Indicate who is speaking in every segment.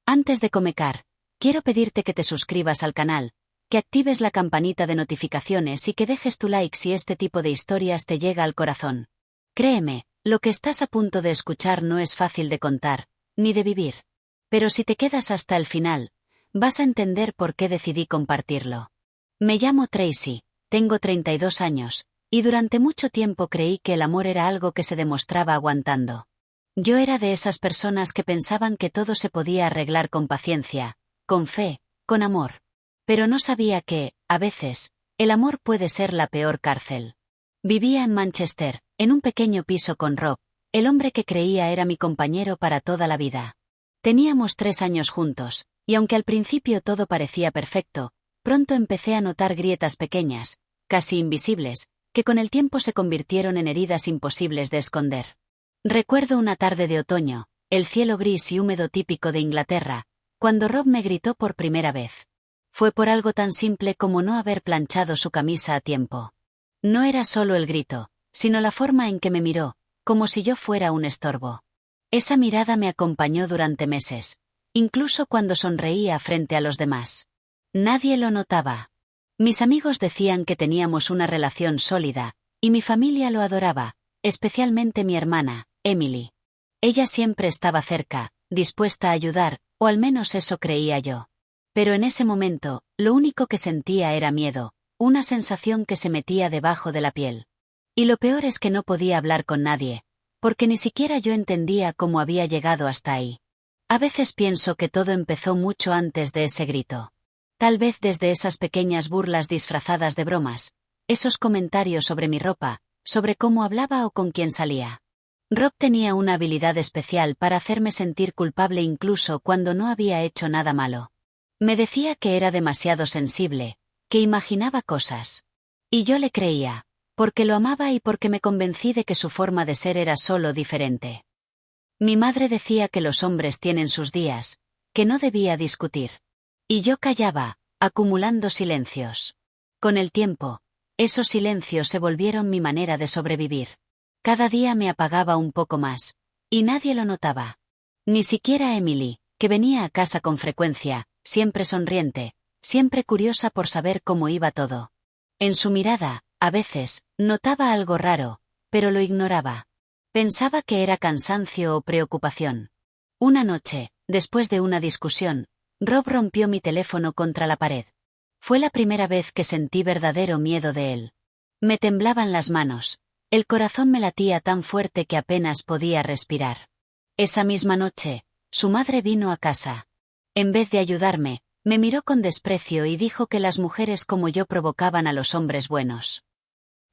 Speaker 1: Antes de comenzar, quiero pedirte que te suscribas al canal, que actives la campanita de notificaciones y que dejes tu like si este tipo de historias te llega al corazón. Créeme, lo que estás a punto de escuchar no es fácil de contar, ni de vivir. Pero si te quedas hasta el final, vas a entender por qué decidí compartirlo. Me llamo Tracy, tengo 32 años, y durante mucho tiempo creí que el amor era algo que se demostraba aguantando. Yo era de esas personas que pensaban que todo se podía arreglar con paciencia, con fe, con amor. Pero no sabía que, a veces, el amor puede ser la peor cárcel. Vivía en Manchester, en un pequeño piso con Rob, el hombre que creía era mi compañero para toda la vida. Teníamos 3 años juntos, y aunque al principio todo parecía perfecto, pronto empecé a notar grietas pequeñas, casi invisibles, que con el tiempo se convirtieron en heridas imposibles de esconder. Recuerdo una tarde de otoño, el cielo gris y húmedo típico de Inglaterra, cuando Rob me gritó por primera vez. Fue por algo tan simple como no haber planchado su camisa a tiempo. No era solo el grito, sino la forma en que me miró, como si yo fuera un estorbo. Esa mirada me acompañó durante meses, incluso cuando sonreía frente a los demás. Nadie lo notaba. Mis amigos decían que teníamos una relación sólida, y mi familia lo adoraba, especialmente mi hermana, Emily. Ella siempre estaba cerca, dispuesta a ayudar, o al menos eso creía yo. Pero en ese momento, lo único que sentía era miedo, una sensación que se metía debajo de la piel. Y lo peor es que no podía hablar con nadie, porque ni siquiera yo entendía cómo había llegado hasta ahí. A veces pienso que todo empezó mucho antes de ese grito. Tal vez desde esas pequeñas burlas disfrazadas de bromas, esos comentarios sobre mi ropa, sobre cómo hablaba o con quién salía. Rob tenía una habilidad especial para hacerme sentir culpable incluso cuando no había hecho nada malo. Me decía que era demasiado sensible, que imaginaba cosas. Y yo le creía, porque lo amaba y porque me convencí de que su forma de ser era solo diferente. Mi madre decía que los hombres tienen sus días, que no debía discutir. Y yo callaba, acumulando silencios. Con el tiempo, esos silencios se volvieron mi manera de sobrevivir. Cada día me apagaba un poco más, y nadie lo notaba. Ni siquiera Emily, que venía a casa con frecuencia, siempre sonriente, siempre curiosa por saber cómo iba todo. En su mirada, a veces, notaba algo raro, pero lo ignoraba. Pensaba que era cansancio o preocupación. Una noche, después de una discusión, Rob rompió mi teléfono contra la pared. Fue la primera vez que sentí verdadero miedo de él. Me temblaban las manos. El corazón me latía tan fuerte que apenas podía respirar. Esa misma noche, su madre vino a casa. En vez de ayudarme, me miró con desprecio y dijo que las mujeres como yo provocaban a los hombres buenos.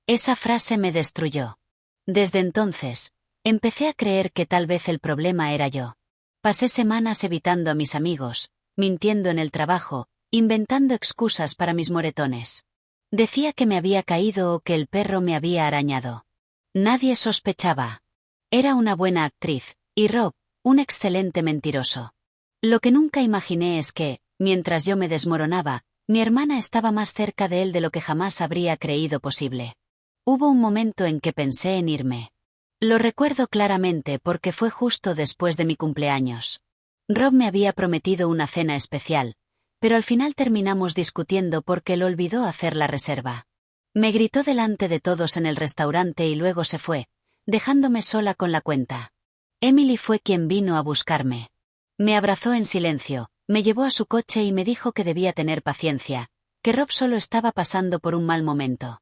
Speaker 1: Esa frase me destruyó. Desde entonces, empecé a creer que tal vez el problema era yo. Pasé semanas evitando a mis amigos, mintiendo en el trabajo, inventando excusas para mis moretones. Decía que me había caído o que el perro me había arañado. Nadie sospechaba. Era una buena actriz, y Rob, un excelente mentiroso. Lo que nunca imaginé es que, mientras yo me desmoronaba, mi hermana estaba más cerca de él de lo que jamás habría creído posible. Hubo un momento en que pensé en irme. Lo recuerdo claramente porque fue justo después de mi cumpleaños. Rob me había prometido una cena especial, pero al final terminamos discutiendo porque él olvidó hacer la reserva. Me gritó delante de todos en el restaurante y luego se fue, dejándome sola con la cuenta. Emily fue quien vino a buscarme. Me abrazó en silencio, me llevó a su coche y me dijo que debía tener paciencia, que Rob solo estaba pasando por un mal momento.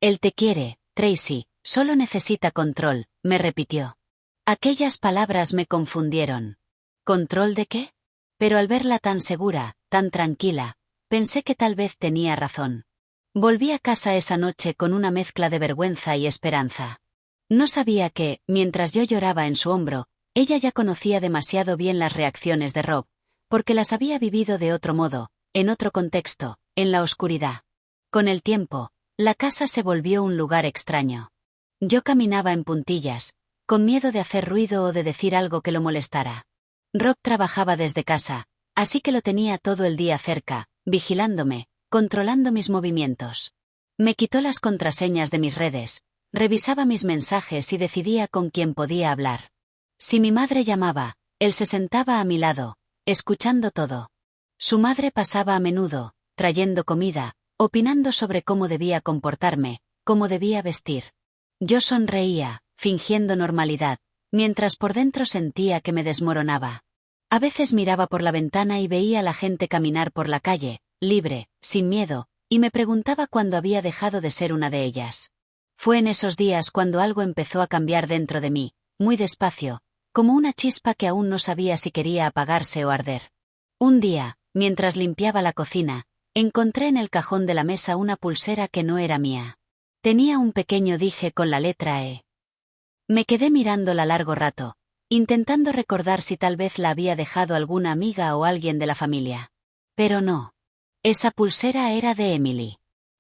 Speaker 1: Él te quiere, Tracy, solo necesita control, me repitió. Aquellas palabras me confundieron. ¿Control de qué? Pero al verla tan segura, tan tranquila, pensé que tal vez tenía razón. Volví a casa esa noche con una mezcla de vergüenza y esperanza. No sabía que, mientras yo lloraba en su hombro, ella ya conocía demasiado bien las reacciones de Rob, porque las había vivido de otro modo, en otro contexto, en la oscuridad. Con el tiempo, la casa se volvió un lugar extraño. Yo caminaba en puntillas, con miedo de hacer ruido o de decir algo que lo molestara. Rob trabajaba desde casa, así que lo tenía todo el día cerca, vigilándome, controlando mis movimientos. Me quitó las contraseñas de mis redes, revisaba mis mensajes y decidía con quién podía hablar. Si mi madre llamaba, él se sentaba a mi lado, escuchando todo. Su madre pasaba a menudo, trayendo comida, opinando sobre cómo debía comportarme, cómo debía vestir. Yo sonreía, fingiendo normalidad, mientras por dentro sentía que me desmoronaba. A veces miraba por la ventana y veía a la gente caminar por la calle, libre, sin miedo, y me preguntaba cuándo había dejado de ser una de ellas. Fue en esos días cuando algo empezó a cambiar dentro de mí, muy despacio, como una chispa que aún no sabía si quería apagarse o arder. Un día, mientras limpiaba la cocina, encontré en el cajón de la mesa una pulsera que no era mía. Tenía un pequeño dije con la letra E. Me quedé mirándola largo rato, intentando recordar si tal vez la había dejado alguna amiga o alguien de la familia. Pero no. Esa pulsera era de Emily.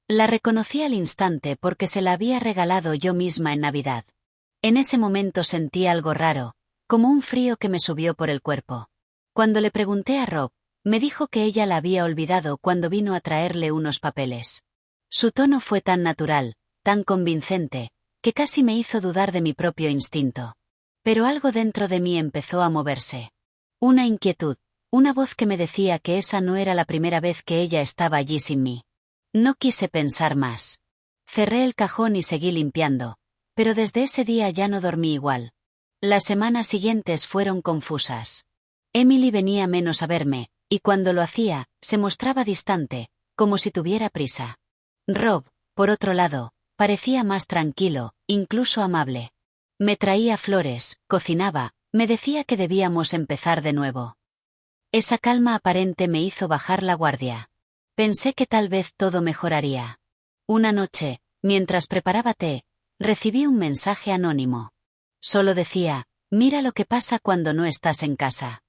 Speaker 1: La reconocí al instante porque se la había regalado yo misma en Navidad. En ese momento sentí algo raro, como un frío que me subió por el cuerpo. Cuando le pregunté a Rob, me dijo que ella la había olvidado cuando vino a traerle unos papeles. Su tono fue tan natural, tan convincente, que casi me hizo dudar de mi propio instinto. Pero algo dentro de mí empezó a moverse. Una inquietud, una voz que me decía que esa no era la primera vez que ella estaba allí sin mí. No quise pensar más. Cerré el cajón y seguí limpiando, pero desde ese día ya no dormí igual. Las semanas siguientes fueron confusas. Emily venía menos a verme, y cuando lo hacía, se mostraba distante, como si tuviera prisa. Rob, por otro lado, parecía más tranquilo, incluso amable. Me traía flores, cocinaba, me decía que debíamos empezar de nuevo. Esa calma aparente me hizo bajar la guardia. Pensé que tal vez todo mejoraría. Una noche, mientras preparaba té, recibí un mensaje anónimo. Solo decía, mira lo que pasa cuando no estás en casa.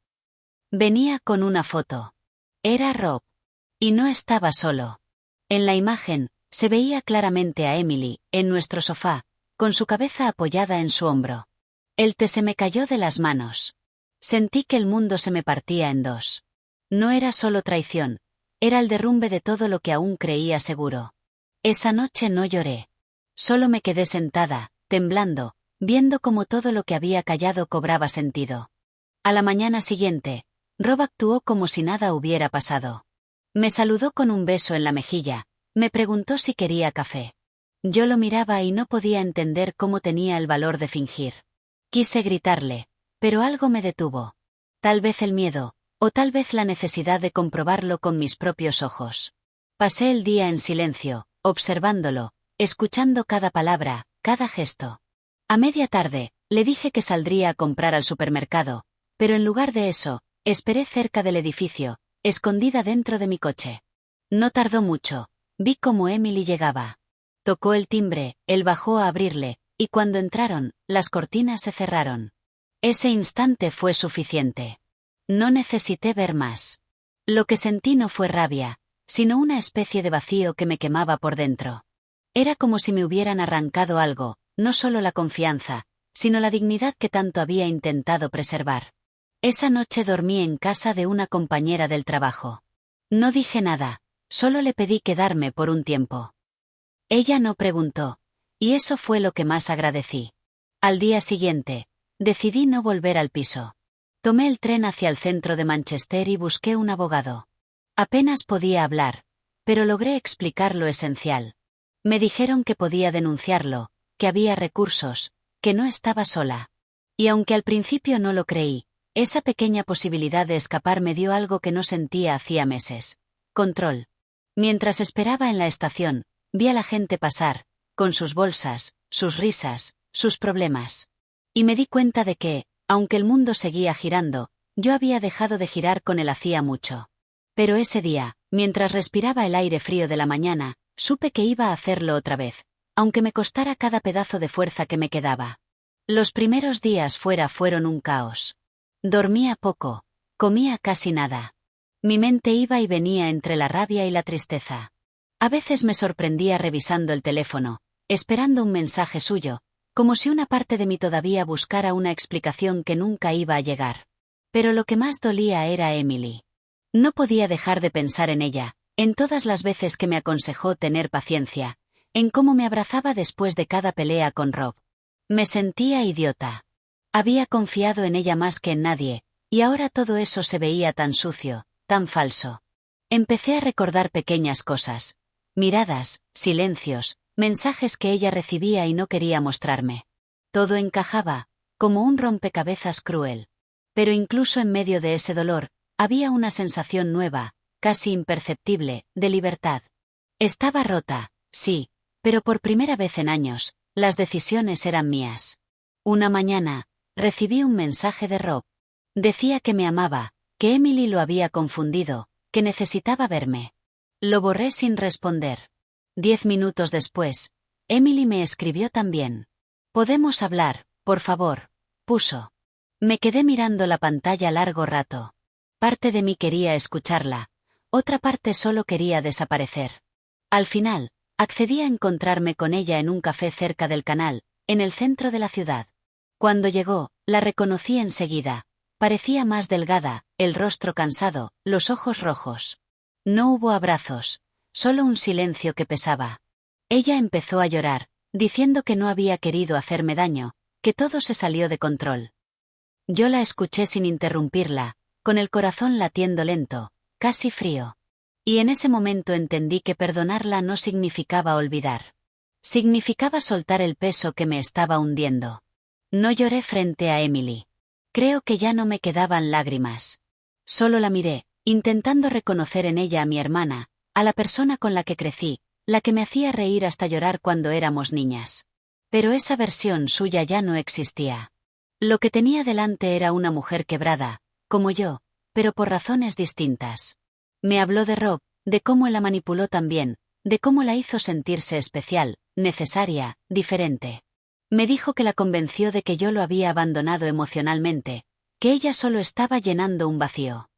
Speaker 1: Venía con una foto. Era Rob. Y no estaba solo. En la imagen, se veía claramente a Emily, en nuestro sofá, con su cabeza apoyada en su hombro. El té se me cayó de las manos. Sentí que el mundo se me partía en dos. No era solo traición, era el derrumbe de todo lo que aún creía seguro. Esa noche no lloré. Solo me quedé sentada, temblando, viendo cómo todo lo que había callado cobraba sentido. A la mañana siguiente, Rob actuó como si nada hubiera pasado. Me saludó con un beso en la mejilla, me preguntó si quería café. Yo lo miraba y no podía entender cómo tenía el valor de fingir. Quise gritarle, pero algo me detuvo. Tal vez el miedo, o tal vez la necesidad de comprobarlo con mis propios ojos. Pasé el día en silencio, observándolo, escuchando cada palabra, cada gesto. A media tarde, le dije que saldría a comprar al supermercado, pero en lugar de eso, esperé cerca del edificio, escondida dentro de mi coche. No tardó mucho, vi cómo Emily llegaba. Tocó el timbre, él bajó a abrirle, y cuando entraron, las cortinas se cerraron. Ese instante fue suficiente. No necesité ver más. Lo que sentí no fue rabia, sino una especie de vacío que me quemaba por dentro. Era como si me hubieran arrancado algo, no solo la confianza, sino la dignidad que tanto había intentado preservar. Esa noche dormí en casa de una compañera del trabajo. No dije nada, solo le pedí quedarme por un tiempo. Ella no preguntó, y eso fue lo que más agradecí. Al día siguiente, decidí no volver al piso. Tomé el tren hacia el centro de Manchester y busqué un abogado. Apenas podía hablar, pero logré explicar lo esencial. Me dijeron que podía denunciarlo, que había recursos, que no estaba sola. Y aunque al principio no lo creí, esa pequeña posibilidad de escapar me dio algo que no sentía hacía meses: control. Mientras esperaba en la estación, vi a la gente pasar, con sus bolsas, sus risas, sus problemas. Y me di cuenta de que, aunque el mundo seguía girando, yo había dejado de girar con él hacía mucho. Pero ese día, mientras respiraba el aire frío de la mañana, supe que iba a hacerlo otra vez, aunque me costara cada pedazo de fuerza que me quedaba. Los primeros días fuera fueron un caos. Dormía poco, comía casi nada. Mi mente iba y venía entre la rabia y la tristeza. A veces me sorprendía revisando el teléfono, esperando un mensaje suyo, como si una parte de mí todavía buscara una explicación que nunca iba a llegar. Pero lo que más dolía era Emily. No podía dejar de pensar en ella, en todas las veces que me aconsejó tener paciencia, en cómo me abrazaba después de cada pelea con Rob. Me sentía idiota. Había confiado en ella más que en nadie, Y ahora todo eso se veía tan sucio, tan falso. Empecé a recordar pequeñas cosas. Miradas, silencios, mensajes que ella recibía y no quería mostrarme. Todo encajaba, como un rompecabezas cruel. Pero incluso en medio de ese dolor, había una sensación nueva, casi imperceptible, de libertad. Estaba rota, sí, pero por primera vez en años, las decisiones eran mías. Una mañana, recibí un mensaje de Rob. Decía que me amaba, que Emily lo había confundido, que necesitaba verme. Lo borré sin responder. 10 minutos después, Emily me escribió también. «Podemos hablar, por favor», puso. Me quedé mirando la pantalla largo rato. Parte de mí quería escucharla, otra parte solo quería desaparecer. Al final, accedí a encontrarme con ella en un café cerca del canal, en el centro de la ciudad. Cuando llegó, la reconocí enseguida. Parecía más delgada, el rostro cansado, los ojos rojos. No hubo abrazos, solo un silencio que pesaba. Ella empezó a llorar, diciendo que no había querido hacerme daño, que todo se salió de control. Yo la escuché sin interrumpirla, con el corazón latiendo lento, casi frío. Y en ese momento entendí que perdonarla no significaba olvidar. Significaba soltar el peso que me estaba hundiendo. No lloré frente a Emily. Creo que ya no me quedaban lágrimas. Solo la miré, intentando reconocer en ella a mi hermana, a la persona con la que crecí, la que me hacía reír hasta llorar cuando éramos niñas. Pero esa versión suya ya no existía. Lo que tenía delante era una mujer quebrada, como yo, pero por razones distintas. Me habló de Rob, de cómo la manipuló también, de cómo la hizo sentirse especial, necesaria, diferente. Me dijo que la convenció de que yo lo había abandonado emocionalmente, que ella solo estaba llenando un vacío.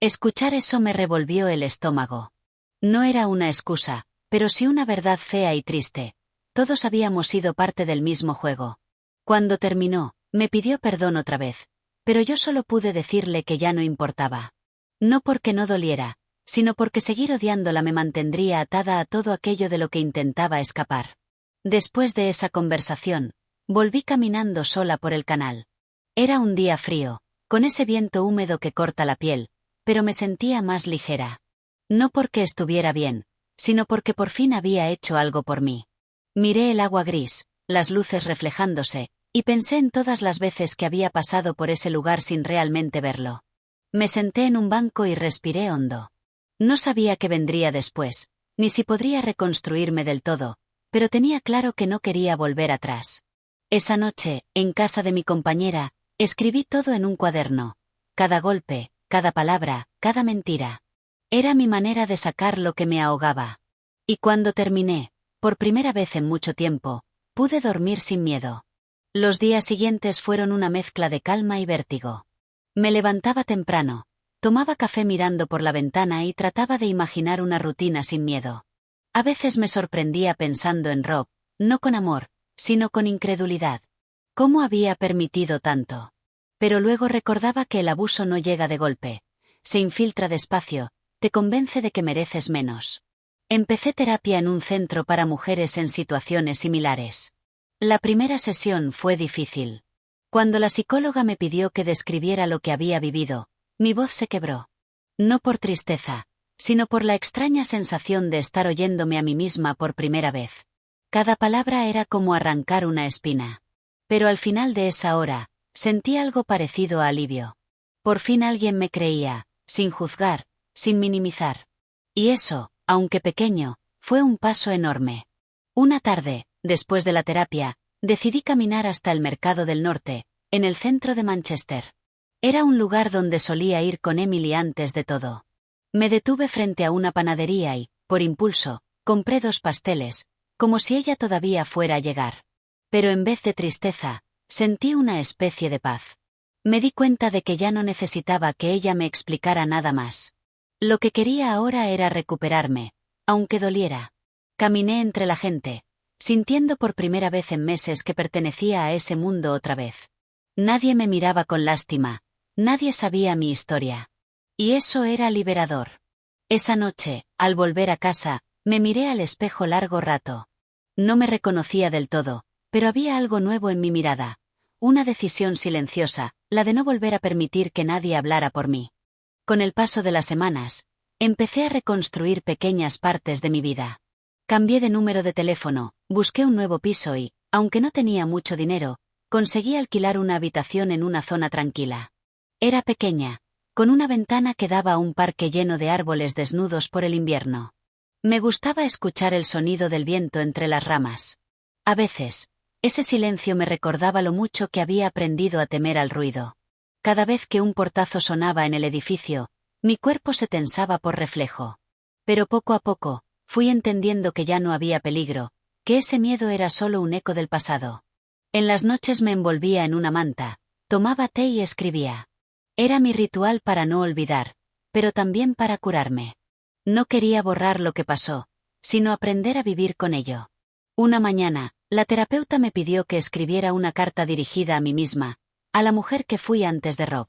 Speaker 1: Escuchar eso me revolvió el estómago. No era una excusa, pero sí una verdad fea y triste. Todos habíamos sido parte del mismo juego. Cuando terminó, me pidió perdón otra vez, pero yo solo pude decirle que ya no importaba. No porque no doliera, sino porque seguir odiándola me mantendría atada a todo aquello de lo que intentaba escapar. Después de esa conversación, volví caminando sola por el canal. Era un día frío, con ese viento húmedo que corta la piel, pero me sentía más ligera. No porque estuviera bien, sino porque por fin había hecho algo por mí. Miré el agua gris, las luces reflejándose, y pensé en todas las veces que había pasado por ese lugar sin realmente verlo. Me senté en un banco y respiré hondo. No sabía qué vendría después, ni si podría reconstruirme del todo, pero tenía claro que no quería volver atrás. Esa noche, en casa de mi compañera, escribí todo en un cuaderno. Cada golpe, cada palabra, cada mentira. Era mi manera de sacar lo que me ahogaba. Y cuando terminé, por primera vez en mucho tiempo, pude dormir sin miedo. Los días siguientes fueron una mezcla de calma y vértigo. Me levantaba temprano, tomaba café mirando por la ventana y trataba de imaginar una rutina sin miedo. A veces me sorprendía pensando en Rob, no con amor, sino con incredulidad. ¿Cómo había permitido tanto? Pero luego recordaba que el abuso no llega de golpe, se infiltra despacio, te convence de que mereces menos. Empecé terapia en un centro para mujeres en situaciones similares. La primera sesión fue difícil. Cuando la psicóloga me pidió que describiera lo que había vivido, mi voz se quebró. No por tristeza, sino por la extraña sensación de estar oyéndome a mí misma por primera vez. Cada palabra era como arrancar una espina. Pero al final de esa hora, sentí algo parecido a alivio. Por fin alguien me creía, sin juzgar, sin minimizar. Y eso, aunque pequeño, fue un paso enorme. Una tarde, después de la terapia, decidí caminar hasta el Mercado del Norte, en el centro de Manchester. Era un lugar donde solía ir con Emily antes de todo. Me detuve frente a una panadería y, por impulso, compré 2 pasteles, como si ella todavía fuera a llegar. Pero en vez de tristeza, sentí una especie de paz. Me di cuenta de que ya no necesitaba que ella me explicara nada más. Lo que quería ahora era recuperarme, aunque doliera. Caminé entre la gente, sintiendo por primera vez en meses que pertenecía a ese mundo otra vez. Nadie me miraba con lástima, nadie sabía mi historia. Y eso era liberador. Esa noche, al volver a casa, me miré al espejo largo rato. No me reconocía del todo, pero había algo nuevo en mi mirada, una decisión silenciosa, la de no volver a permitir que nadie hablara por mí. Con el paso de las semanas, empecé a reconstruir pequeñas partes de mi vida. Cambié de número de teléfono, busqué un nuevo piso y, aunque no tenía mucho dinero, conseguí alquilar una habitación en una zona tranquila. Era pequeña, con una ventana que daba a un parque lleno de árboles desnudos por el invierno. Me gustaba escuchar el sonido del viento entre las ramas. A veces, ese silencio me recordaba lo mucho que había aprendido a temer al ruido. Cada vez que un portazo sonaba en el edificio, mi cuerpo se tensaba por reflejo. Pero poco a poco, fui entendiendo que ya no había peligro, que ese miedo era solo un eco del pasado. En las noches me envolvía en una manta, tomaba té y escribía. Era mi ritual para no olvidar, pero también para curarme. No quería borrar lo que pasó, sino aprender a vivir con ello. Una mañana, la terapeuta me pidió que escribiera una carta dirigida a mí misma, a la mujer que fui antes de Rob.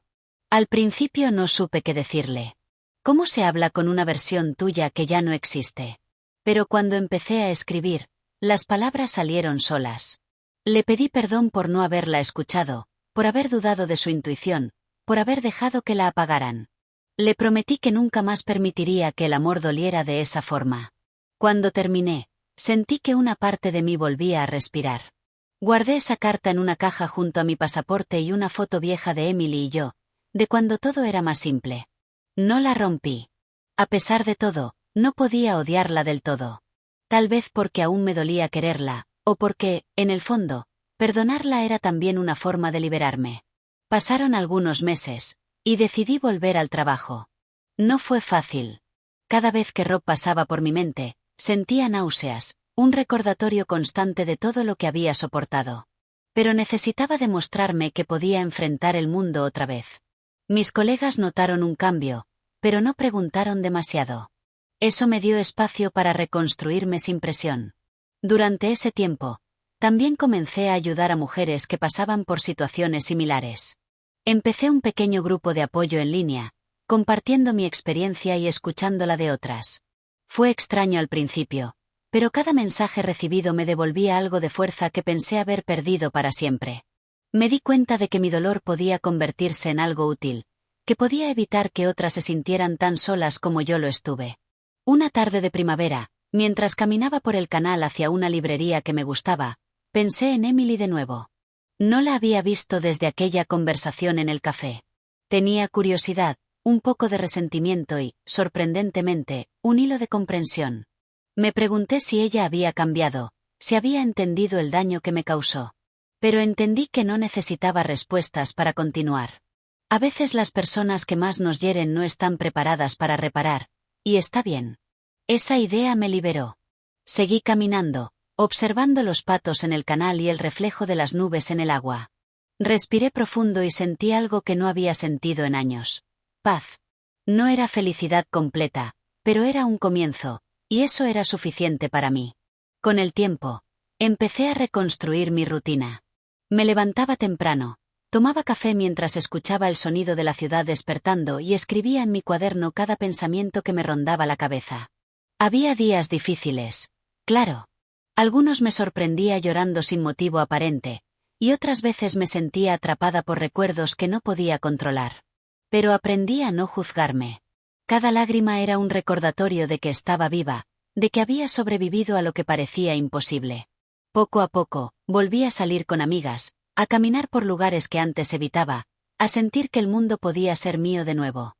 Speaker 1: Al principio no supe qué decirle. ¿Cómo se habla con una versión tuya que ya no existe? Pero cuando empecé a escribir, las palabras salieron solas. Le pedí perdón por no haberla escuchado, por haber dudado de su intuición, por haber dejado que la apagaran. Le prometí que nunca más permitiría que el amor doliera de esa forma. Cuando terminé, sentí que una parte de mí volvía a respirar. Guardé esa carta en una caja junto a mi pasaporte y una foto vieja de Emily y yo, de cuando todo era más simple. No la rompí. A pesar de todo, no podía odiarla del todo. Tal vez porque aún me dolía quererla, o porque, en el fondo, perdonarla era también una forma de liberarme. Pasaron algunos meses, y decidí volver al trabajo. No fue fácil. Cada vez que Rob pasaba por mi mente, sentía náuseas, un recordatorio constante de todo lo que había soportado. Pero necesitaba demostrarme que podía enfrentar el mundo otra vez. Mis colegas notaron un cambio, pero no preguntaron demasiado. Eso me dio espacio para reconstruirme sin presión. Durante ese tiempo, también comencé a ayudar a mujeres que pasaban por situaciones similares. Empecé un pequeño grupo de apoyo en línea, compartiendo mi experiencia y escuchando la de otras. Fue extraño al principio, pero cada mensaje recibido me devolvía algo de fuerza que pensé haber perdido para siempre. Me di cuenta de que mi dolor podía convertirse en algo útil, que podía evitar que otras se sintieran tan solas como yo lo estuve. Una tarde de primavera, mientras caminaba por el canal hacia una librería que me gustaba, pensé en Emily de nuevo. No la había visto desde aquella conversación en el café. Tenía curiosidad, un poco de resentimiento y, sorprendentemente, un hilo de comprensión. Me pregunté si ella había cambiado, si había entendido el daño que me causó. Pero entendí que no necesitaba respuestas para continuar. A veces las personas que más nos hieren no están preparadas para reparar, y está bien. Esa idea me liberó. Seguí caminando, observando los patos en el canal y el reflejo de las nubes en el agua. Respiré profundo y sentí algo que no había sentido en años. Paz. No era felicidad completa, pero era un comienzo, y eso era suficiente para mí. Con el tiempo, empecé a reconstruir mi rutina. Me levantaba temprano, tomaba café mientras escuchaba el sonido de la ciudad despertando y escribía en mi cuaderno cada pensamiento que me rondaba la cabeza. Había días difíciles, claro. Algunos me sorprendía llorando sin motivo aparente, y otras veces me sentía atrapada por recuerdos que no podía controlar. Pero aprendí a no juzgarme. Cada lágrima era un recordatorio de que estaba viva, de que había sobrevivido a lo que parecía imposible. Poco a poco, volví a salir con amigas, a caminar por lugares que antes evitaba, a sentir que el mundo podía ser mío de nuevo.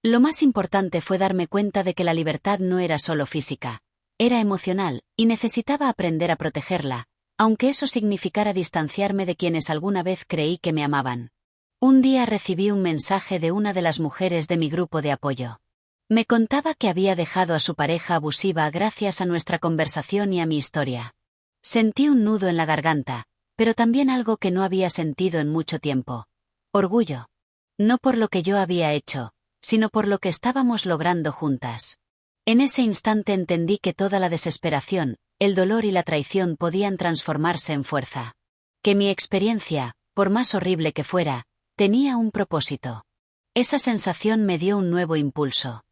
Speaker 1: Lo más importante fue darme cuenta de que la libertad no era solo física, era emocional, y necesitaba aprender a protegerla, aunque eso significara distanciarme de quienes alguna vez creí que me amaban. Un día recibí un mensaje de una de las mujeres de mi grupo de apoyo. Me contaba que había dejado a su pareja abusiva gracias a nuestra conversación y a mi historia. Sentí un nudo en la garganta, pero también algo que no había sentido en mucho tiempo. Orgullo. No por lo que yo había hecho, sino por lo que estábamos logrando juntas. En ese instante entendí que toda la desesperación, el dolor y la traición podían transformarse en fuerza. Que mi experiencia, por más horrible que fuera, tenía un propósito. Esa sensación me dio un nuevo impulso.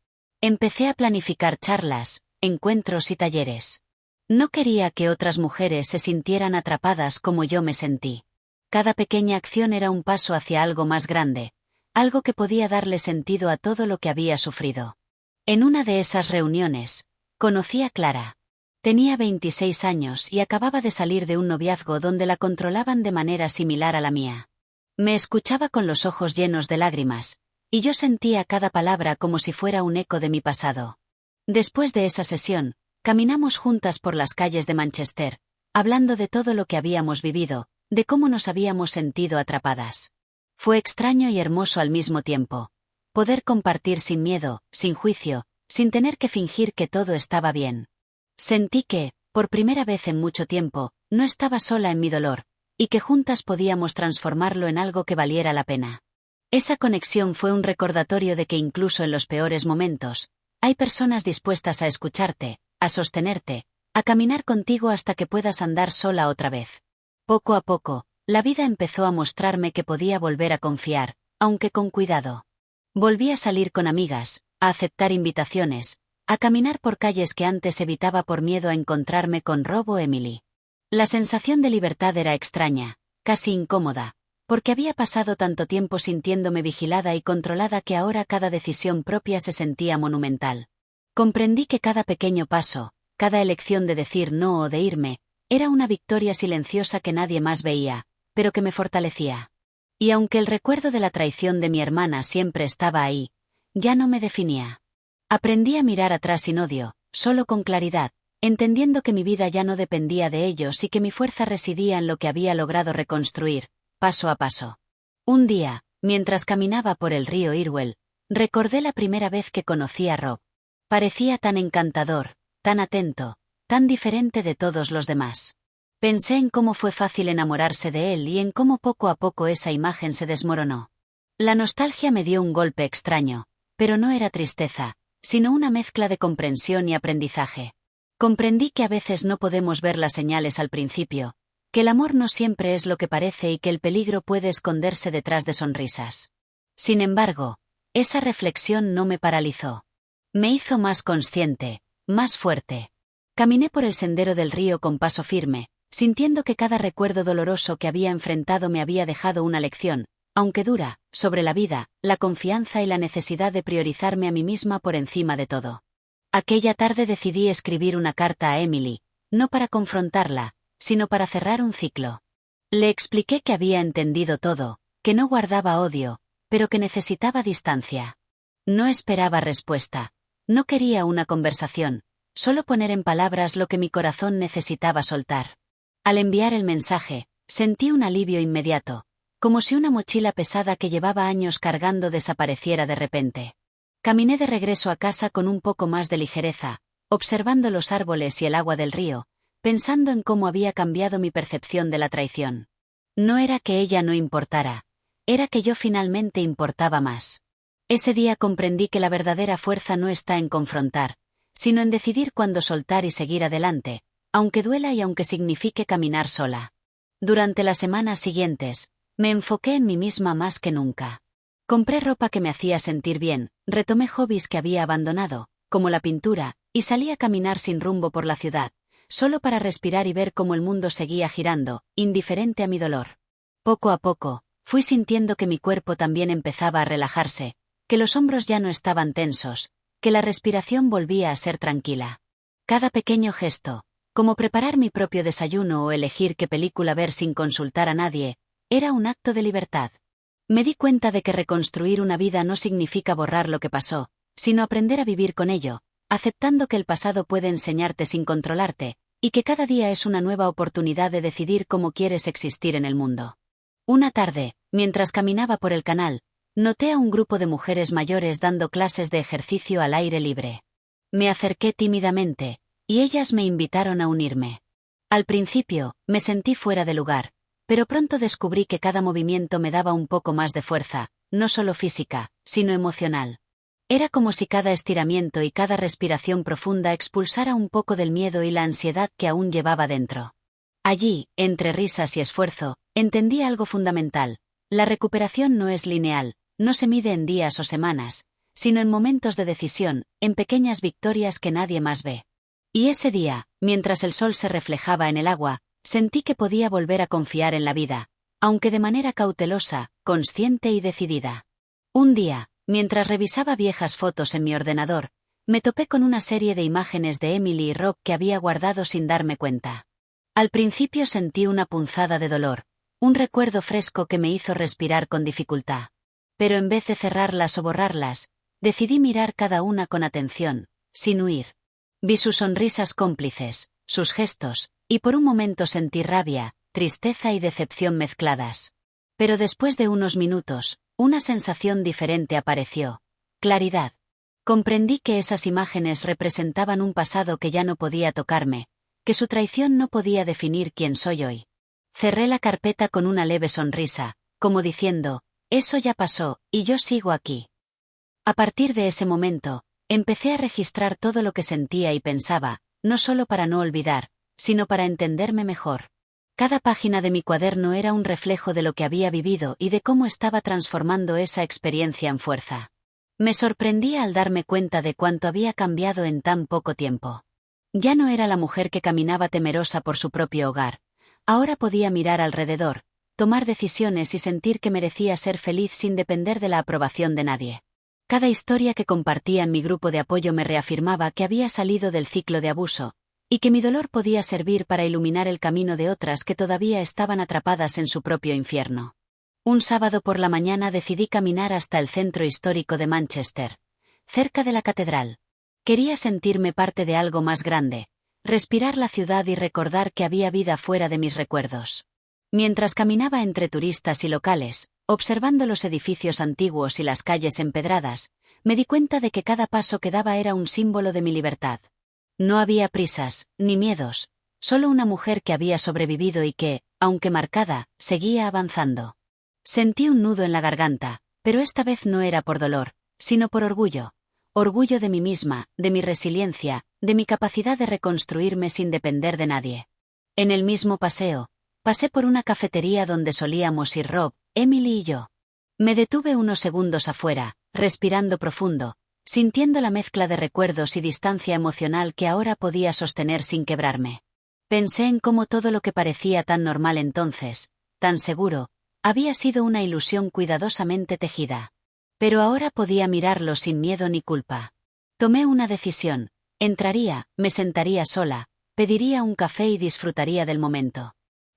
Speaker 1: Empecé a planificar charlas, encuentros y talleres. No quería que otras mujeres se sintieran atrapadas como yo me sentí. Cada pequeña acción era un paso hacia algo más grande, algo que podía darle sentido a todo lo que había sufrido. En una de esas reuniones, conocí a Clara. Tenía 26 años y acababa de salir de un noviazgo donde la controlaban de manera similar a la mía. Me escuchaba con los ojos llenos de lágrimas, y yo sentía cada palabra como si fuera un eco de mi pasado. Después de esa sesión, caminamos juntas por las calles de Manchester, hablando de todo lo que habíamos vivido, de cómo nos habíamos sentido atrapadas. Fue extraño y hermoso al mismo tiempo. Poder compartir sin miedo, sin juicio, sin tener que fingir que todo estaba bien. Sentí que, por primera vez en mucho tiempo, no estaba sola en mi dolor, y que juntas podíamos transformarlo en algo que valiera la pena. Esa conexión fue un recordatorio de que incluso en los peores momentos, hay personas dispuestas a escucharte, a sostenerte, a caminar contigo hasta que puedas andar sola otra vez. Poco a poco, la vida empezó a mostrarme que podía volver a confiar, aunque con cuidado. Volví a salir con amigas, a aceptar invitaciones, a caminar por calles que antes evitaba por miedo a encontrarme con Rob o Emily. La sensación de libertad era extraña, casi incómoda, porque había pasado tanto tiempo sintiéndome vigilada y controlada que ahora cada decisión propia se sentía monumental. Comprendí que cada pequeño paso, cada elección de decir no o de irme, era una victoria silenciosa que nadie más veía, pero que me fortalecía. Y aunque el recuerdo de la traición de mi hermana siempre estaba ahí, ya no me definía. Aprendí a mirar atrás sin odio, solo con claridad, entendiendo que mi vida ya no dependía de ellos y que mi fuerza residía en lo que había logrado reconstruir, paso a paso. Un día, mientras caminaba por el río Irwell, recordé la primera vez que conocí a Rob. Parecía tan encantador, tan atento, tan diferente de todos los demás. Pensé en cómo fue fácil enamorarse de él y en cómo poco a poco esa imagen se desmoronó. La nostalgia me dio un golpe extraño, pero no era tristeza, sino una mezcla de comprensión y aprendizaje. Comprendí que a veces no podemos ver las señales al principio, que el amor no siempre es lo que parece y que el peligro puede esconderse detrás de sonrisas. Sin embargo, esa reflexión no me paralizó. Me hizo más consciente, más fuerte. Caminé por el sendero del río con paso firme, sintiendo que cada recuerdo doloroso que había enfrentado me había dejado una lección, aunque dura, sobre la vida, la confianza y la necesidad de priorizarme a mí misma por encima de todo. Aquella tarde decidí escribir una carta a Emily, no para confrontarla, sino para cerrar un ciclo. Le expliqué que había entendido todo, que no guardaba odio, pero que necesitaba distancia. No esperaba respuesta, no quería una conversación, solo poner en palabras lo que mi corazón necesitaba soltar. Al enviar el mensaje, sentí un alivio inmediato, como si una mochila pesada que llevaba años cargando desapareciera de repente. Caminé de regreso a casa con un poco más de ligereza, observando los árboles y el agua del río, pensando en cómo había cambiado mi percepción de la traición. No era que ella no importara, era que yo finalmente importaba más. Ese día comprendí que la verdadera fuerza no está en confrontar, sino en decidir cuándo soltar y seguir adelante, aunque duela y aunque signifique caminar sola. Durante las semanas siguientes, me enfoqué en mí misma más que nunca. Compré ropa que me hacía sentir bien, retomé hobbies que había abandonado, como la pintura, y salí a caminar sin rumbo por la ciudad, solo para respirar y ver cómo el mundo seguía girando, indiferente a mi dolor. Poco a poco, fui sintiendo que mi cuerpo también empezaba a relajarse, que los hombros ya no estaban tensos, que la respiración volvía a ser tranquila. Cada pequeño gesto, como preparar mi propio desayuno o elegir qué película ver sin consultar a nadie, era un acto de libertad. Me di cuenta de que reconstruir una vida no significa borrar lo que pasó, sino aprender a vivir con ello, aceptando que el pasado puede enseñarte sin controlarte, y que cada día es una nueva oportunidad de decidir cómo quieres existir en el mundo. Una tarde, mientras caminaba por el canal, noté a un grupo de mujeres mayores dando clases de ejercicio al aire libre. Me acerqué tímidamente, y ellas me invitaron a unirme. Al principio, me sentí fuera de lugar, pero pronto descubrí que cada movimiento me daba un poco más de fuerza, no solo física, sino emocional. Era como si cada estiramiento y cada respiración profunda expulsara un poco del miedo y la ansiedad que aún llevaba dentro. Allí, entre risas y esfuerzo, entendí algo fundamental: la recuperación no es lineal, no se mide en días o semanas, sino en momentos de decisión, en pequeñas victorias que nadie más ve. Y ese día, mientras el sol se reflejaba en el agua, sentí que podía volver a confiar en la vida, aunque de manera cautelosa, consciente y decidida. Un día, mientras revisaba viejas fotos en mi ordenador, me topé con una serie de imágenes de Emily y Rob que había guardado sin darme cuenta. Al principio sentí una punzada de dolor, un recuerdo fresco que me hizo respirar con dificultad. Pero en vez de cerrarlas o borrarlas, decidí mirar cada una con atención, sin huir. Vi sus sonrisas cómplices, sus gestos, y por un momento sentí rabia, tristeza y decepción mezcladas. Pero después de unos minutos, una sensación diferente apareció: claridad. Comprendí que esas imágenes representaban un pasado que ya no podía tocarme, que su traición no podía definir quién soy hoy. Cerré la carpeta con una leve sonrisa, como diciendo, eso ya pasó, y yo sigo aquí. A partir de ese momento, empecé a registrar todo lo que sentía y pensaba, no solo para no olvidar, sino para entenderme mejor. Cada página de mi cuaderno era un reflejo de lo que había vivido y de cómo estaba transformando esa experiencia en fuerza. Me sorprendía al darme cuenta de cuánto había cambiado en tan poco tiempo. Ya no era la mujer que caminaba temerosa por su propio hogar. Ahora podía mirar alrededor, tomar decisiones y sentir que merecía ser feliz sin depender de la aprobación de nadie. Cada historia que compartía en mi grupo de apoyo me reafirmaba que había salido del ciclo de abuso, y que mi dolor podía servir para iluminar el camino de otras que todavía estaban atrapadas en su propio infierno. Un sábado por la mañana decidí caminar hasta el centro histórico de Manchester, cerca de la catedral. Quería sentirme parte de algo más grande, respirar la ciudad y recordar que había vida fuera de mis recuerdos. Mientras caminaba entre turistas y locales, observando los edificios antiguos y las calles empedradas, me di cuenta de que cada paso que daba era un símbolo de mi libertad. No había prisas, ni miedos, solo una mujer que había sobrevivido y que, aunque marcada, seguía avanzando. Sentí un nudo en la garganta, pero esta vez no era por dolor, sino por orgullo. Orgullo de mí misma, de mi resiliencia, de mi capacidad de reconstruirme sin depender de nadie. En el mismo paseo, pasé por una cafetería donde solíamos ir Rob, Emily y yo. Me detuve unos segundos afuera, respirando profundo, sintiendo la mezcla de recuerdos y distancia emocional que ahora podía sostener sin quebrarme. Pensé en cómo todo lo que parecía tan normal entonces, tan seguro, había sido una ilusión cuidadosamente tejida. Pero ahora podía mirarlo sin miedo ni culpa. Tomé una decisión: entraría, me sentaría sola, pediría un café y disfrutaría del momento.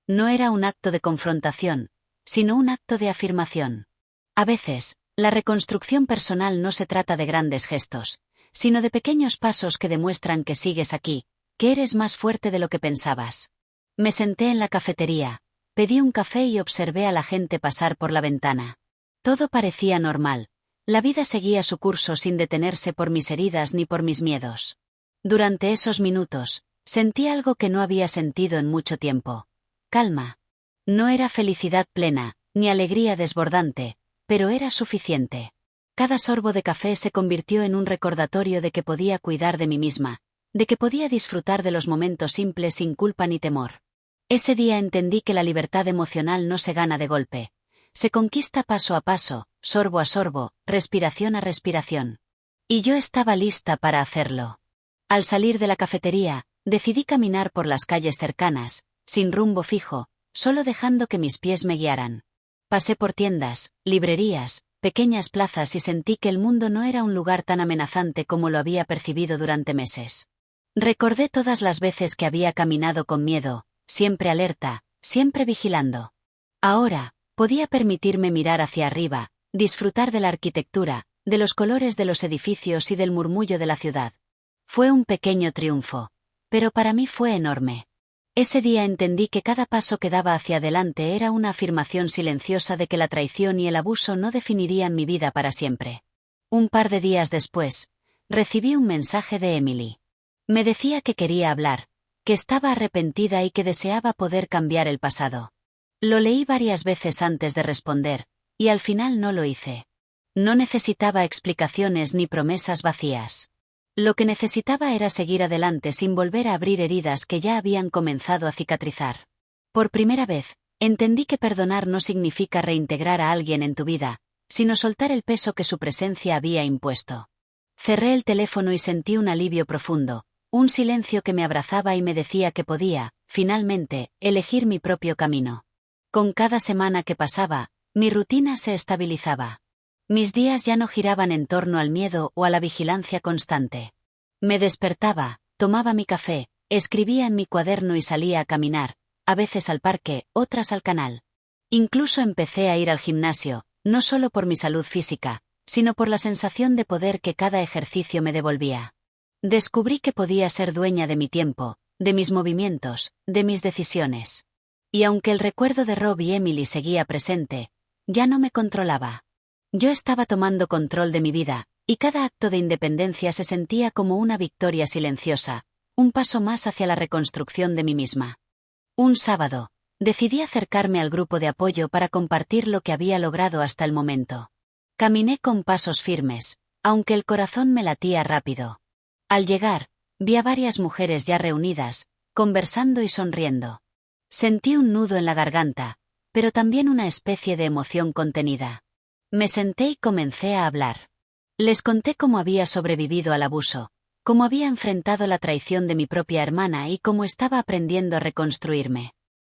Speaker 1: No era un acto de confrontación, sino un acto de afirmación. A veces, la reconstrucción personal no se trata de grandes gestos, sino de pequeños pasos que demuestran que sigues aquí, que eres más fuerte de lo que pensabas. Me senté en la cafetería, pedí un café y observé a la gente pasar por la ventana. Todo parecía normal. La vida seguía su curso sin detenerse por mis heridas ni por mis miedos. Durante esos minutos, sentí algo que no había sentido en mucho tiempo: calma. No era felicidad plena, ni alegría desbordante, pero era suficiente. Cada sorbo de café se convirtió en un recordatorio de que podía cuidar de mí misma, de que podía disfrutar de los momentos simples sin culpa ni temor. Ese día entendí que la libertad emocional no se gana de golpe. Se conquista paso a paso, sorbo a sorbo, respiración a respiración. Y yo estaba lista para hacerlo. Al salir de la cafetería, decidí caminar por las calles cercanas, sin rumbo fijo, solo dejando que mis pies me guiaran. Pasé por tiendas, librerías, pequeñas plazas y sentí que el mundo no era un lugar tan amenazante como lo había percibido durante meses. Recordé todas las veces que había caminado con miedo, siempre alerta, siempre vigilando. Ahora, podía permitirme mirar hacia arriba, disfrutar de la arquitectura, de los colores de los edificios y del murmullo de la ciudad. Fue un pequeño triunfo, pero para mí fue enorme. Ese día entendí que cada paso que daba hacia adelante era una afirmación silenciosa de que la traición y el abuso no definirían mi vida para siempre. Un par de días después, recibí un mensaje de Emily. Me decía que quería hablar, que estaba arrepentida y que deseaba poder cambiar el pasado. Lo leí varias veces antes de responder, y al final no lo hice. No necesitaba explicaciones ni promesas vacías. Lo que necesitaba era seguir adelante sin volver a abrir heridas que ya habían comenzado a cicatrizar. Por primera vez, entendí que perdonar no significa reintegrar a alguien en tu vida, sino soltar el peso que su presencia había impuesto. Cerré el teléfono y sentí un alivio profundo, un silencio que me abrazaba y me decía que podía, finalmente, elegir mi propio camino. Con cada semana que pasaba, mi rutina se estabilizaba. Mis días ya no giraban en torno al miedo o a la vigilancia constante. Me despertaba, tomaba mi café, escribía en mi cuaderno y salía a caminar, a veces al parque, otras al canal. Incluso empecé a ir al gimnasio, no solo por mi salud física, sino por la sensación de poder que cada ejercicio me devolvía. Descubrí que podía ser dueña de mi tiempo, de mis movimientos, de mis decisiones. Y aunque el recuerdo de Rob y Emily seguía presente, ya no me controlaba. Yo estaba tomando control de mi vida, y cada acto de independencia se sentía como una victoria silenciosa, un paso más hacia la reconstrucción de mí misma. Un sábado, decidí acercarme al grupo de apoyo para compartir lo que había logrado hasta el momento. Caminé con pasos firmes, aunque el corazón me latía rápido. Al llegar, vi a varias mujeres ya reunidas, conversando y sonriendo. Sentí un nudo en la garganta, pero también una especie de emoción contenida. Me senté y comencé a hablar. Les conté cómo había sobrevivido al abuso, cómo había enfrentado la traición de mi propia hermana y cómo estaba aprendiendo a reconstruirme.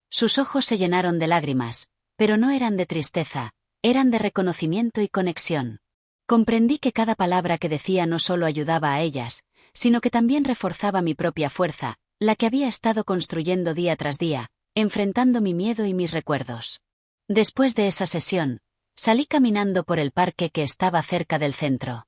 Speaker 1: Sus ojos se llenaron de lágrimas, pero no eran de tristeza, eran de reconocimiento y conexión. Comprendí que cada palabra que decía no solo ayudaba a ellas, sino que también reforzaba mi propia fuerza, la que había estado construyendo día tras día, enfrentando mi miedo y mis recuerdos. Después de esa sesión, salí caminando por el parque que estaba cerca del centro.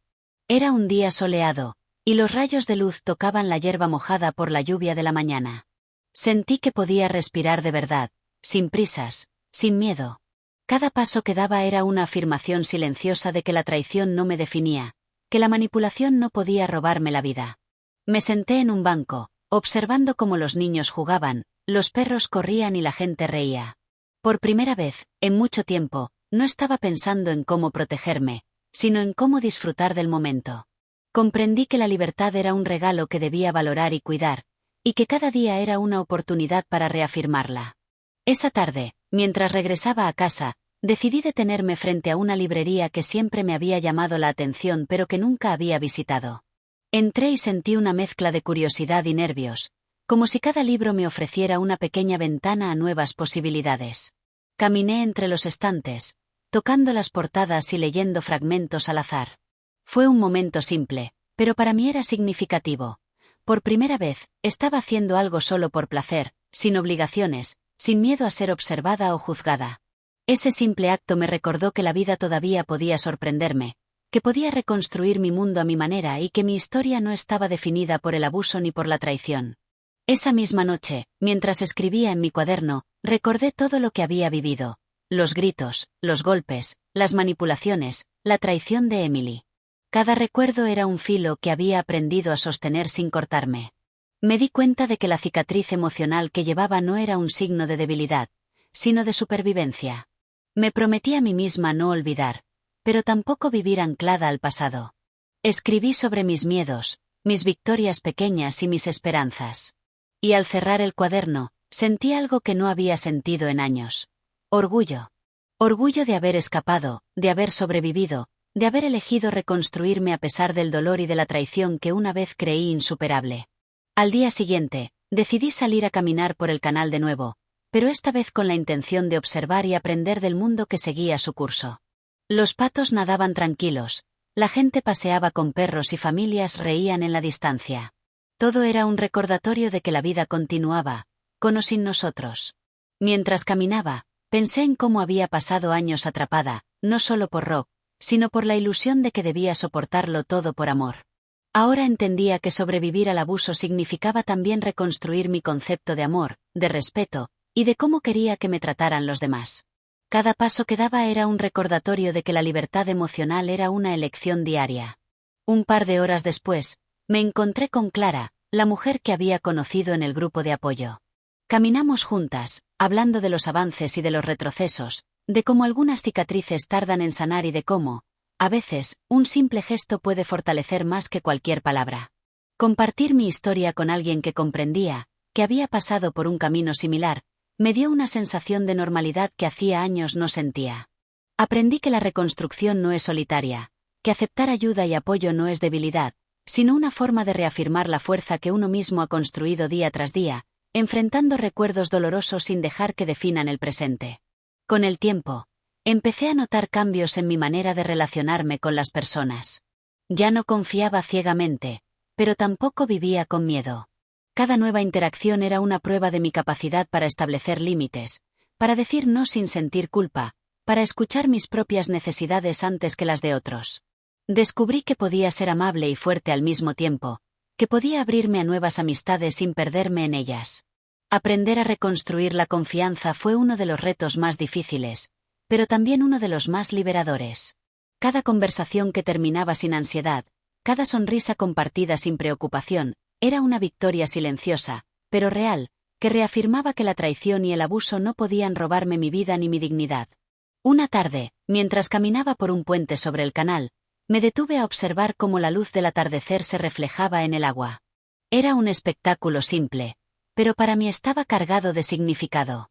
Speaker 1: Era un día soleado, y los rayos de luz tocaban la hierba mojada por la lluvia de la mañana. Sentí que podía respirar de verdad, sin prisas, sin miedo. Cada paso que daba era una afirmación silenciosa de que la traición no me definía, que la manipulación no podía robarme la vida. Me senté en un banco, observando cómo los niños jugaban, los perros corrían y la gente reía. Por primera vez, en mucho tiempo, no estaba pensando en cómo protegerme, sino en cómo disfrutar del momento. Comprendí que la libertad era un regalo que debía valorar y cuidar, y que cada día era una oportunidad para reafirmarla. Esa tarde, mientras regresaba a casa, decidí detenerme frente a una librería que siempre me había llamado la atención pero que nunca había visitado. Entré y sentí una mezcla de curiosidad y nervios, como si cada libro me ofreciera una pequeña ventana a nuevas posibilidades. Caminé entre los estantes, tocando las portadas y leyendo fragmentos al azar. Fue un momento simple, pero para mí era significativo. Por primera vez, estaba haciendo algo solo por placer, sin obligaciones, sin miedo a ser observada o juzgada. Ese simple acto me recordó que la vida todavía podía sorprenderme, que podía reconstruir mi mundo a mi manera y que mi historia no estaba definida por el abuso ni por la traición. Esa misma noche, mientras escribía en mi cuaderno, recordé todo lo que había vivido: los gritos, los golpes, las manipulaciones, la traición de Emily. Cada recuerdo era un filo que había aprendido a sostener sin cortarme. Me di cuenta de que la cicatriz emocional que llevaba no era un signo de debilidad, sino de supervivencia. Me prometí a mí misma no olvidar, pero tampoco vivir anclada al pasado. Escribí sobre mis miedos, mis victorias pequeñas y mis esperanzas. Y al cerrar el cuaderno, sentí algo que no había sentido en años. Orgullo. Orgullo de haber escapado, de haber sobrevivido, de haber elegido reconstruirme a pesar del dolor y de la traición que una vez creí insuperable. Al día siguiente, decidí salir a caminar por el canal de nuevo, pero esta vez con la intención de observar y aprender del mundo que seguía su curso. Los patos nadaban tranquilos, la gente paseaba con perros y familias reían en la distancia. Todo era un recordatorio de que la vida continuaba, con o sin nosotros. Mientras caminaba, pensé en cómo había pasado años atrapada, no solo por Rob, sino por la ilusión de que debía soportarlo todo por amor. Ahora entendía que sobrevivir al abuso significaba también reconstruir mi concepto de amor, de respeto, y de cómo quería que me trataran los demás. Cada paso que daba era un recordatorio de que la libertad emocional era una elección diaria. Un par de horas después, me encontré con Clara, la mujer que había conocido en el grupo de apoyo. Caminamos juntas, hablando de los avances y de los retrocesos, de cómo algunas cicatrices tardan en sanar y de cómo, a veces, un simple gesto puede fortalecer más que cualquier palabra. Compartir mi historia con alguien que comprendía, que había pasado por un camino similar, me dio una sensación de normalidad que hacía años no sentía. Aprendí que la reconstrucción no es solitaria, que aceptar ayuda y apoyo no es debilidad, sino una forma de reafirmar la fuerza que uno mismo ha construido día tras día, enfrentando recuerdos dolorosos sin dejar que definan el presente. Con el tiempo, empecé a notar cambios en mi manera de relacionarme con las personas. Ya no confiaba ciegamente, pero tampoco vivía con miedo. Cada nueva interacción era una prueba de mi capacidad para establecer límites, para decir no sin sentir culpa, para escuchar mis propias necesidades antes que las de otros. Descubrí que podía ser amable y fuerte al mismo tiempo, que podía abrirme a nuevas amistades sin perderme en ellas. Aprender a reconstruir la confianza fue uno de los retos más difíciles, pero también uno de los más liberadores. Cada conversación que terminaba sin ansiedad, cada sonrisa compartida sin preocupación, era una victoria silenciosa, pero real, que reafirmaba que la traición y el abuso no podían robarme mi vida ni mi dignidad. Una tarde, mientras caminaba por un puente sobre el canal, me detuve a observar cómo la luz del atardecer se reflejaba en el agua. Era un espectáculo simple, pero para mí estaba cargado de significado.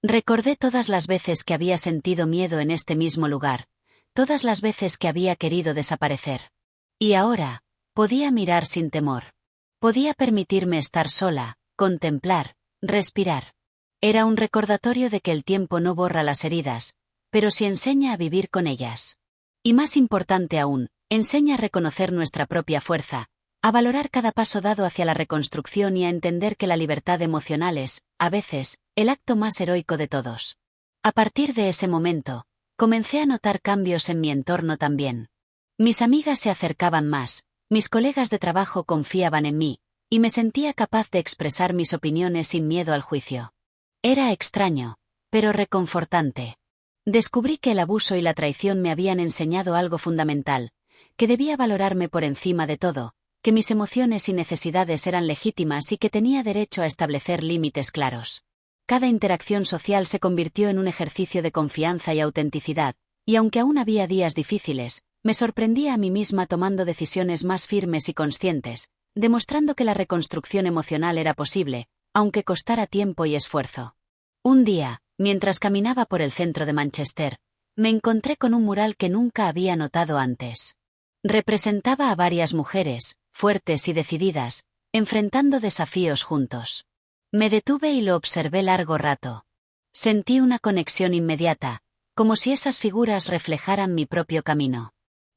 Speaker 1: Recordé todas las veces que había sentido miedo en este mismo lugar, todas las veces que había querido desaparecer. Y ahora, podía mirar sin temor. Podía permitirme estar sola, contemplar, respirar. Era un recordatorio de que el tiempo no borra las heridas, pero sí enseña a vivir con ellas. Y más importante aún, enseña a reconocer nuestra propia fuerza, a valorar cada paso dado hacia la reconstrucción y a entender que la libertad emocional es, a veces, el acto más heroico de todos. A partir de ese momento, comencé a notar cambios en mi entorno también. Mis amigas se acercaban más, mis colegas de trabajo confiaban en mí, y me sentía capaz de expresar mis opiniones sin miedo al juicio. Era extraño, pero reconfortante. Descubrí que el abuso y la traición me habían enseñado algo fundamental, que debía valorarme por encima de todo, que mis emociones y necesidades eran legítimas y que tenía derecho a establecer límites claros. Cada interacción social se convirtió en un ejercicio de confianza y autenticidad, y aunque aún había días difíciles, me sorprendía a mí misma tomando decisiones más firmes y conscientes, demostrando que la reconstrucción emocional era posible, aunque costara tiempo y esfuerzo. Un día, mientras caminaba por el centro de Manchester, me encontré con un mural que nunca había notado antes. Representaba a varias mujeres, fuertes y decididas, enfrentando desafíos juntos. Me detuve y lo observé largo rato. Sentí una conexión inmediata, como si esas figuras reflejaran mi propio camino.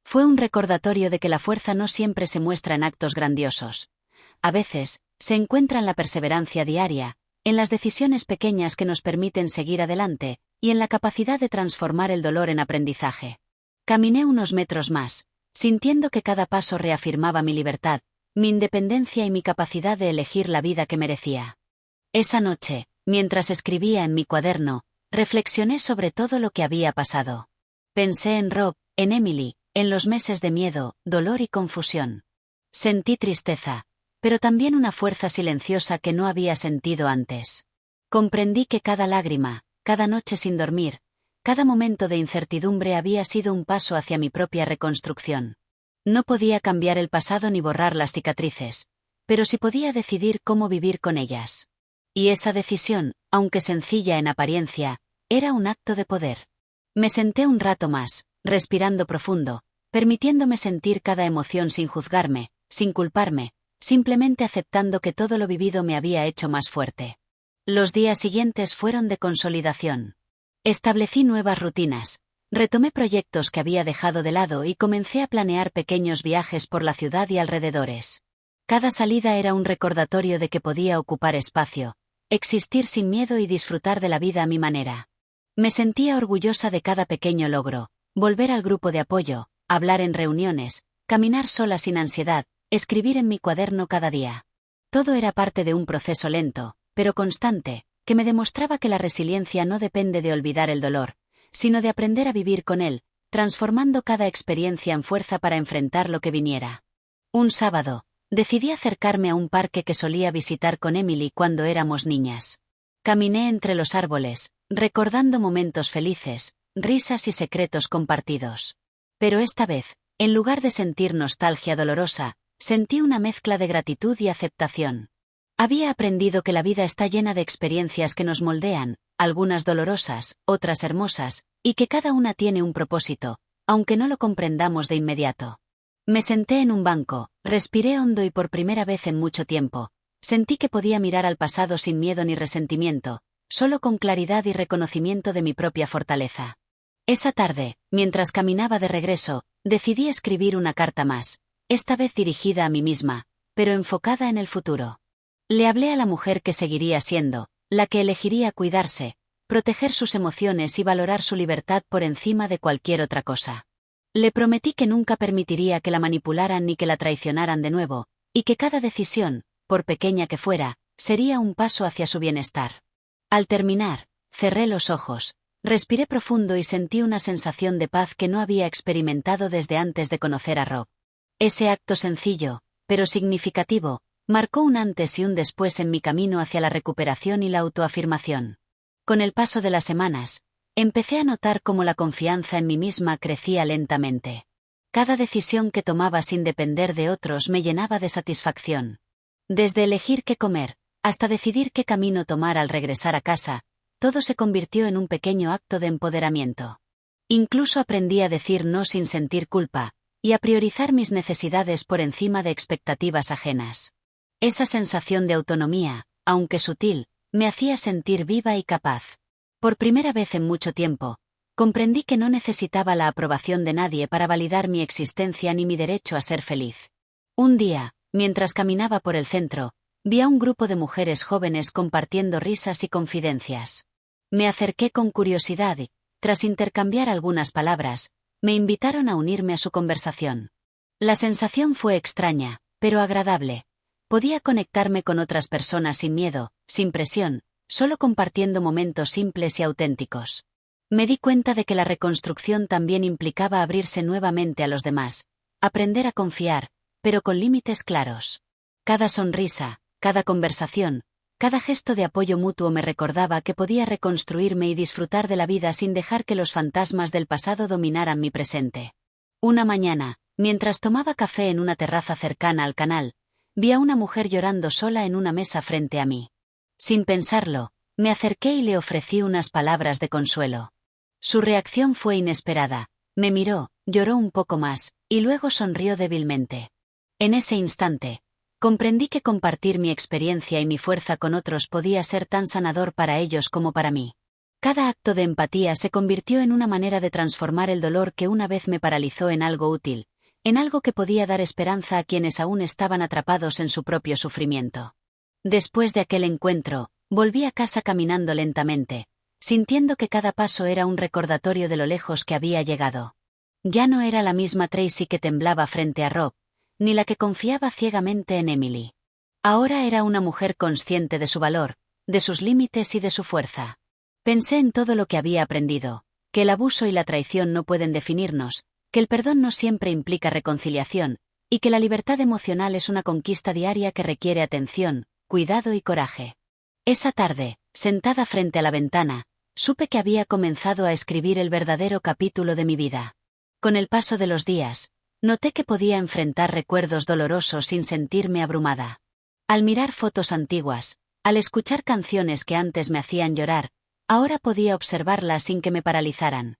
Speaker 1: Fue un recordatorio de que la fuerza no siempre se muestra en actos grandiosos. A veces, se encuentra en la perseverancia diaria, en las decisiones pequeñas que nos permiten seguir adelante, y en la capacidad de transformar el dolor en aprendizaje. Caminé unos metros más, sintiendo que cada paso reafirmaba mi libertad, mi independencia y mi capacidad de elegir la vida que merecía. Esa noche, mientras escribía en mi cuaderno, reflexioné sobre todo lo que había pasado. Pensé en Rob, en Emily, en los meses de miedo, dolor y confusión. Sentí tristeza, pero también una fuerza silenciosa que no había sentido antes. Comprendí que cada lágrima, cada noche sin dormir, cada momento de incertidumbre había sido un paso hacia mi propia reconstrucción. No podía cambiar el pasado ni borrar las cicatrices, pero sí podía decidir cómo vivir con ellas. Y esa decisión, aunque sencilla en apariencia, era un acto de poder. Me senté un rato más, respirando profundo, permitiéndome sentir cada emoción sin juzgarme, sin culparme, simplemente aceptando que todo lo vivido me había hecho más fuerte. Los días siguientes fueron de consolidación. Establecí nuevas rutinas, retomé proyectos que había dejado de lado y comencé a planear pequeños viajes por la ciudad y alrededores. Cada salida era un recordatorio de que podía ocupar espacio, existir sin miedo y disfrutar de la vida a mi manera. Me sentía orgullosa de cada pequeño logro, volver al grupo de apoyo, hablar en reuniones, caminar sola sin ansiedad, escribir en mi cuaderno cada día. Todo era parte de un proceso lento, pero constante, que me demostraba que la resiliencia no depende de olvidar el dolor, sino de aprender a vivir con él, transformando cada experiencia en fuerza para enfrentar lo que viniera. Un sábado, decidí acercarme a un parque que solía visitar con Emily cuando éramos niñas. Caminé entre los árboles, recordando momentos felices, risas y secretos compartidos. Pero esta vez, en lugar de sentir nostalgia dolorosa, sentí una mezcla de gratitud y aceptación. Había aprendido que la vida está llena de experiencias que nos moldean, algunas dolorosas, otras hermosas, y que cada una tiene un propósito, aunque no lo comprendamos de inmediato. Me senté en un banco, respiré hondo y por primera vez en mucho tiempo, sentí que podía mirar al pasado sin miedo ni resentimiento, solo con claridad y reconocimiento de mi propia fortaleza. Esa tarde, mientras caminaba de regreso, decidí escribir una carta más, esta vez dirigida a mí misma, pero enfocada en el futuro. Le hablé a la mujer que seguiría siendo, la que elegiría cuidarse, proteger sus emociones y valorar su libertad por encima de cualquier otra cosa. Le prometí que nunca permitiría que la manipularan ni que la traicionaran de nuevo, y que cada decisión, por pequeña que fuera, sería un paso hacia su bienestar. Al terminar, cerré los ojos, respiré profundo y sentí una sensación de paz que no había experimentado desde antes de conocer a Rob. Ese acto sencillo, pero significativo, marcó un antes y un después en mi camino hacia la recuperación y la autoafirmación. Con el paso de las semanas, empecé a notar cómo la confianza en mí misma crecía lentamente. Cada decisión que tomaba sin depender de otros me llenaba de satisfacción. Desde elegir qué comer, hasta decidir qué camino tomar al regresar a casa, todo se convirtió en un pequeño acto de empoderamiento. Incluso aprendí a decir no sin sentir culpa, y a priorizar mis necesidades por encima de expectativas ajenas. Esa sensación de autonomía, aunque sutil, me hacía sentir viva y capaz. Por primera vez en mucho tiempo, comprendí que no necesitaba la aprobación de nadie para validar mi existencia ni mi derecho a ser feliz. Un día, mientras caminaba por el centro, vi a un grupo de mujeres jóvenes compartiendo risas y confidencias. Me acerqué con curiosidad y, tras intercambiar algunas palabras, me invitaron a unirme a su conversación. La sensación fue extraña, pero agradable. Podía conectarme con otras personas sin miedo, sin presión, solo compartiendo momentos simples y auténticos. Me di cuenta de que la reconstrucción también implicaba abrirse nuevamente a los demás, aprender a confiar, pero con límites claros. Cada sonrisa, cada conversación, cada gesto de apoyo mutuo me recordaba que podía reconstruirme y disfrutar de la vida sin dejar que los fantasmas del pasado dominaran mi presente. Una mañana, mientras tomaba café en una terraza cercana al canal, vi a una mujer llorando sola en una mesa frente a mí. Sin pensarlo, me acerqué y le ofrecí unas palabras de consuelo. Su reacción fue inesperada, me miró, lloró un poco más, y luego sonrió débilmente. En ese instante, comprendí que compartir mi experiencia y mi fuerza con otros podía ser tan sanador para ellos como para mí. Cada acto de empatía se convirtió en una manera de transformar el dolor que una vez me paralizó en algo útil, en algo que podía dar esperanza a quienes aún estaban atrapados en su propio sufrimiento. Después de aquel encuentro, volví a casa caminando lentamente, sintiendo que cada paso era un recordatorio de lo lejos que había llegado. Ya no era la misma Tracy que temblaba frente a Rob, ni la que confiaba ciegamente en Emily. Ahora era una mujer consciente de su valor, de sus límites y de su fuerza. Pensé en todo lo que había aprendido, que el abuso y la traición no pueden definirnos, que el perdón no siempre implica reconciliación, y que la libertad emocional es una conquista diaria que requiere atención, cuidado y coraje. Esa tarde, sentada frente a la ventana, supe que había comenzado a escribir el verdadero capítulo de mi vida. Con el paso de los días, noté que podía enfrentar recuerdos dolorosos sin sentirme abrumada. Al mirar fotos antiguas, al escuchar canciones que antes me hacían llorar, ahora podía observarlas sin que me paralizaran.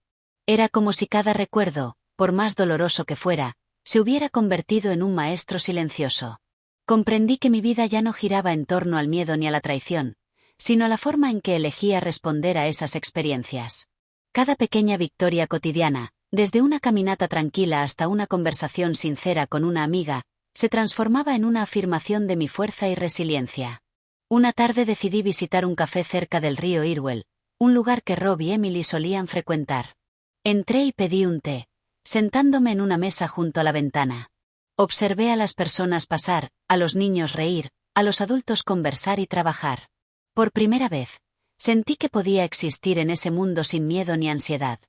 Speaker 1: Era como si cada recuerdo, por más doloroso que fuera, se hubiera convertido en un maestro silencioso. Comprendí que mi vida ya no giraba en torno al miedo ni a la traición, sino a la forma en que elegía responder a esas experiencias. Cada pequeña victoria cotidiana, desde una caminata tranquila hasta una conversación sincera con una amiga, se transformaba en una afirmación de mi fuerza y resiliencia. Una tarde decidí visitar un café cerca del río Irwell, un lugar que Rob y Emily solían frecuentar. Entré y pedí un té, sentándome en una mesa junto a la ventana. Observé a las personas pasar, a los niños reír, a los adultos conversar y trabajar. Por primera vez, sentí que podía existir en ese mundo sin miedo ni ansiedad.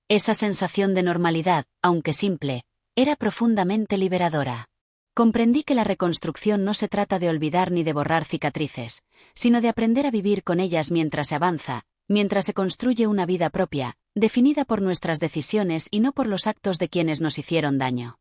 Speaker 1: Esa sensación de normalidad, aunque simple, era profundamente liberadora. Comprendí que la reconstrucción no se trata de olvidar ni de borrar cicatrices, sino de aprender a vivir con ellas mientras se avanza, mientras se construye una vida propia, definida por nuestras decisiones y no por los actos de quienes nos hicieron daño.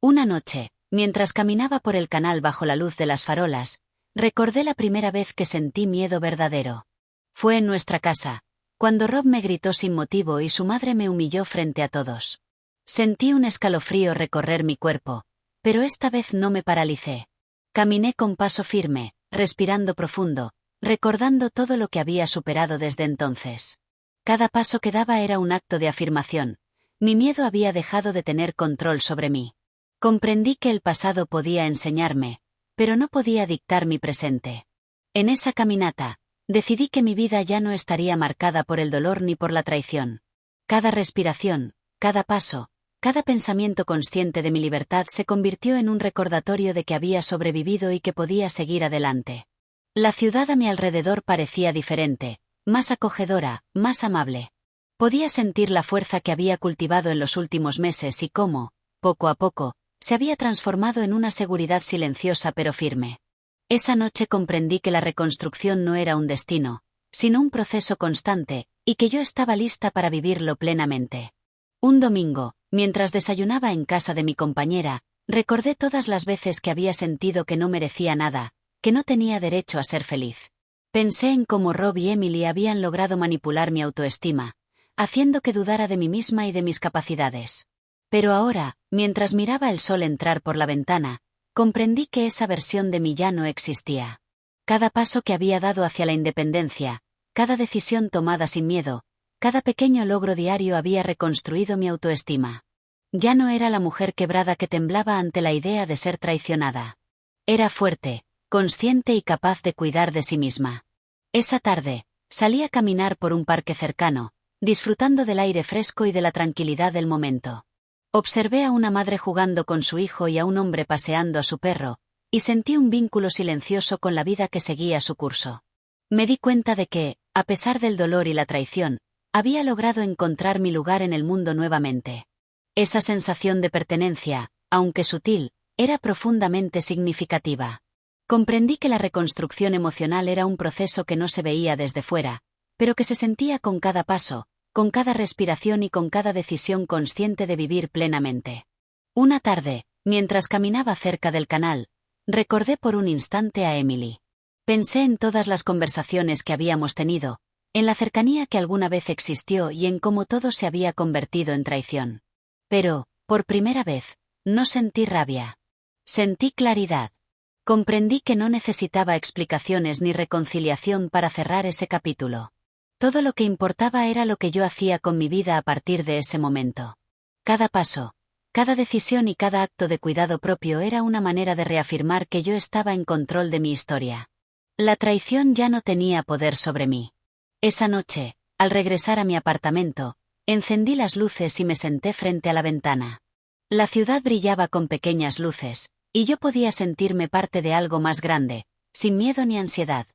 Speaker 1: Una noche, mientras caminaba por el canal bajo la luz de las farolas, recordé la primera vez que sentí miedo verdadero. Fue en nuestra casa, cuando Rob me gritó sin motivo y su madre me humilló frente a todos. Sentí un escalofrío recorrer mi cuerpo, pero esta vez no me paralicé. Caminé con paso firme, respirando profundo, recordando todo lo que había superado desde entonces. Cada paso que daba era un acto de afirmación. Mi miedo había dejado de tener control sobre mí. Comprendí que el pasado podía enseñarme, pero no podía dictar mi presente. En esa caminata, decidí que mi vida ya no estaría marcada por el dolor ni por la traición. Cada respiración, cada paso, cada pensamiento consciente de mi libertad se convirtió en un recordatorio de que había sobrevivido y que podía seguir adelante. La ciudad a mi alrededor parecía diferente, más acogedora, más amable. Podía sentir la fuerza que había cultivado en los últimos meses y cómo, poco a poco, se había transformado en una seguridad silenciosa pero firme. Esa noche comprendí que la reconstrucción no era un destino, sino un proceso constante, y que yo estaba lista para vivirlo plenamente. Un domingo, mientras desayunaba en casa de mi compañera, recordé todas las veces que había sentido que no merecía nada, que no tenía derecho a ser feliz. Pensé en cómo Rob y Emily habían logrado manipular mi autoestima, haciendo que dudara de mí misma y de mis capacidades. Pero ahora, mientras miraba el sol entrar por la ventana, comprendí que esa versión de mí ya no existía. Cada paso que había dado hacia la independencia, cada decisión tomada sin miedo, cada pequeño logro diario había reconstruido mi autoestima. Ya no era la mujer quebrada que temblaba ante la idea de ser traicionada. Era fuerte, consciente y capaz de cuidar de sí misma. Esa tarde, salí a caminar por un parque cercano, disfrutando del aire fresco y de la tranquilidad del momento. Observé a una madre jugando con su hijo y a un hombre paseando a su perro, y sentí un vínculo silencioso con la vida que seguía su curso. Me di cuenta de que, a pesar del dolor y la traición, había logrado encontrar mi lugar en el mundo nuevamente. Esa sensación de pertenencia, aunque sutil, era profundamente significativa. Comprendí que la reconstrucción emocional era un proceso que no se veía desde fuera, pero que se sentía con cada paso, con cada respiración y con cada decisión consciente de vivir plenamente. Una tarde, mientras caminaba cerca del canal, recordé por un instante a Emily. Pensé en todas las conversaciones que habíamos tenido, en la cercanía que alguna vez existió y en cómo todo se había convertido en traición. Pero, por primera vez, no sentí rabia. Sentí claridad. Comprendí que no necesitaba explicaciones ni reconciliación para cerrar ese capítulo. Todo lo que importaba era lo que yo hacía con mi vida a partir de ese momento. Cada paso, cada decisión y cada acto de cuidado propio era una manera de reafirmar que yo estaba en control de mi historia. La traición ya no tenía poder sobre mí. Esa noche, al regresar a mi apartamento, encendí las luces y me senté frente a la ventana. La ciudad brillaba con pequeñas luces, y yo podía sentirme parte de algo más grande, sin miedo ni ansiedad.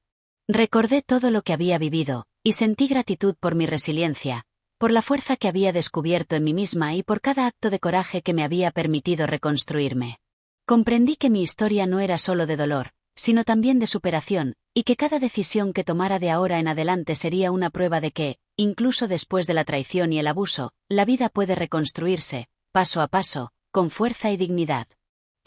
Speaker 1: Recordé todo lo que había vivido, y sentí gratitud por mi resiliencia, por la fuerza que había descubierto en mí misma y por cada acto de coraje que me había permitido reconstruirme. Comprendí que mi historia no era solo de dolor, sino también de superación, y que cada decisión que tomara de ahora en adelante sería una prueba de que, incluso después de la traición y el abuso, la vida puede reconstruirse, paso a paso, con fuerza y dignidad.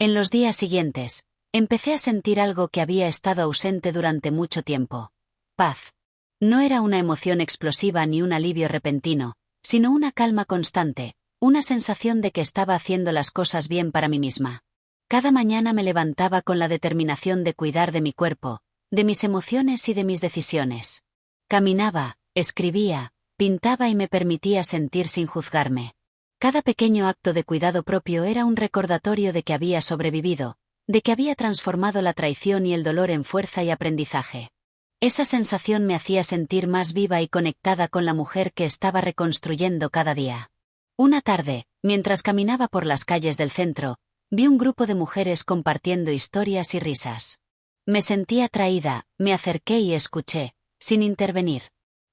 Speaker 1: En los días siguientes, empecé a sentir algo que había estado ausente durante mucho tiempo: paz. No era una emoción explosiva ni un alivio repentino, sino una calma constante, una sensación de que estaba haciendo las cosas bien para mí misma. Cada mañana me levantaba con la determinación de cuidar de mi cuerpo, de mis emociones y de mis decisiones. Caminaba, escribía, pintaba y me permitía sentir sin juzgarme. Cada pequeño acto de cuidado propio era un recordatorio de que había sobrevivido, de que había transformado la traición y el dolor en fuerza y aprendizaje. Esa sensación me hacía sentir más viva y conectada con la mujer que estaba reconstruyendo cada día. Una tarde, mientras caminaba por las calles del centro, vi un grupo de mujeres compartiendo historias y risas. Me sentí atraída, me acerqué y escuché, sin intervenir.